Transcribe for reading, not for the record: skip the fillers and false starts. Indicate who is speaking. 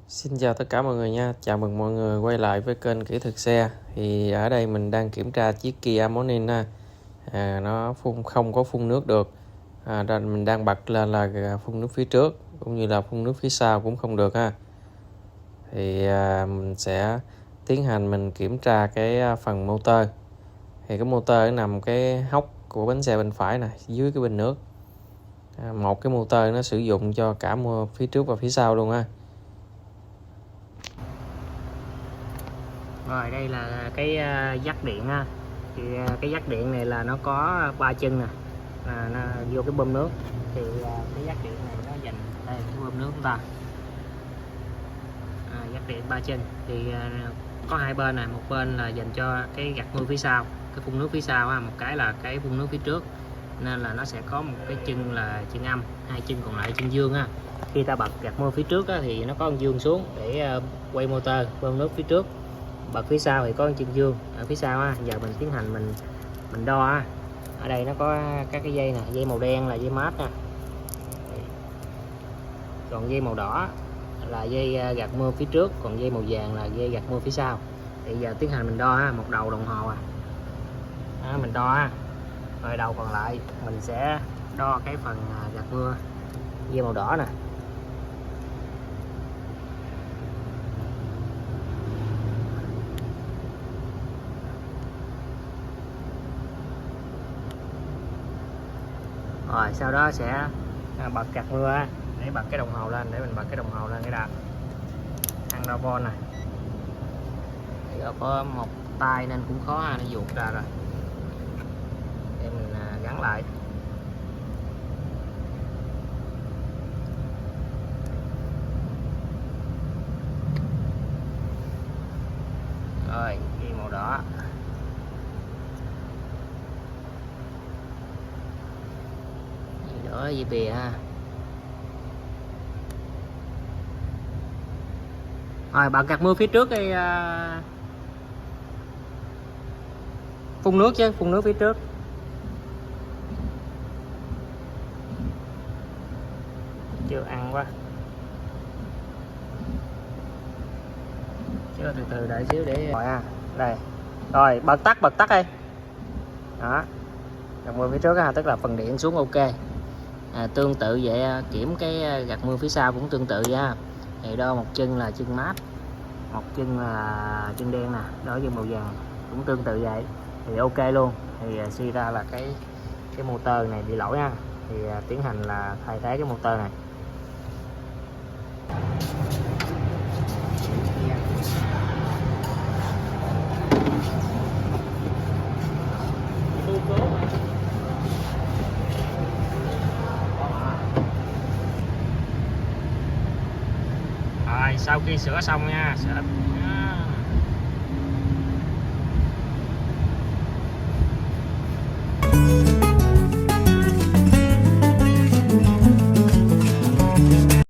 Speaker 1: Xin chào tất cả mọi người nha, chào mừng mọi người quay lại với kênh Kỹ thuật xe. Thì ở đây mình đang kiểm tra chiếc Kia Morning ha. Nó không có phun nước được. Mình đang bật lên là phun nước phía trước cũng như là phun nước phía sau cũng không được ha. Thì mình sẽ tiến hành mình kiểm tra cái phần motor. Thì cái motor nằm cái hốc của bánh xe bên phải nè, dưới cái bình nước. Một cái motor nó sử dụng cho cả phía trước và phía sau luôn ha.
Speaker 2: Rồi đây là cái dắt điện ha. Thì cái dắt điện này là nó có 3 chân nè, nó vô cái bơm nước. Thì cái dắt điện này nó dành đây cái bơm nước chúng ta. Dắt điện 3 chân thì có hai bên này, một bên là dành cho cái gạt mưa phía sau, cái phun nước phía sau ha, một cái là cái phun nước phía trước, nên là nó sẽ có một cái chân là chân âm, hai chân còn lại chân dương ha. Khi ta bật gạt mưa phía trước á, thì nó có con dương xuống để quay motor bơm nước phía trước, bật phía sau thì có chân dương ở phía sau á. Giờ mình tiến hành mình đo á. Ở đây nó có các cái dây nè, dây màu đen là dây mát nè, còn dây màu đỏ là dây gạt mưa phía trước, còn dây màu vàng là dây gạt mưa phía sau. Thì giờ tiến hành mình đo ha, một đầu đồng hồ mình đo ha. Rồi đầu còn lại mình sẽ đo cái phần gạt mưa dây màu đỏ nè. Rồi sau đó sẽ bật gạt mưa để bật cái đồng hồ lên, để mình bật cái đồng hồ lên cái đạp ăn đo von này. Thì có một tay nên cũng khó, nó vuột ra rồi, để mình gắn lại. Rồi dây màu đỏ, dây đỏ dây bìa ha. Rồi bật gạt mưa phía trước thì phun nước chứ, phun nước phía trước. Chưa ăn quá, chứ từ từ đợi xíu để rồi ha. Đây rồi bật tắt đi đó. Gạt mưa phía trước ha, tức là phần điện xuống ok. Tương tự vậy, kiểm cái gạt mưa phía sau cũng tương tự nha. Thì đo một chân là chân mát, một chân là chân đen nè, đó chân màu vàng cũng tương tự vậy thì ok luôn. Thì suy ra là cái motor này bị lỗi ha. Thì tiến hành là thay thế cái motor này. Rồi sau khi sửa xong nha, sửa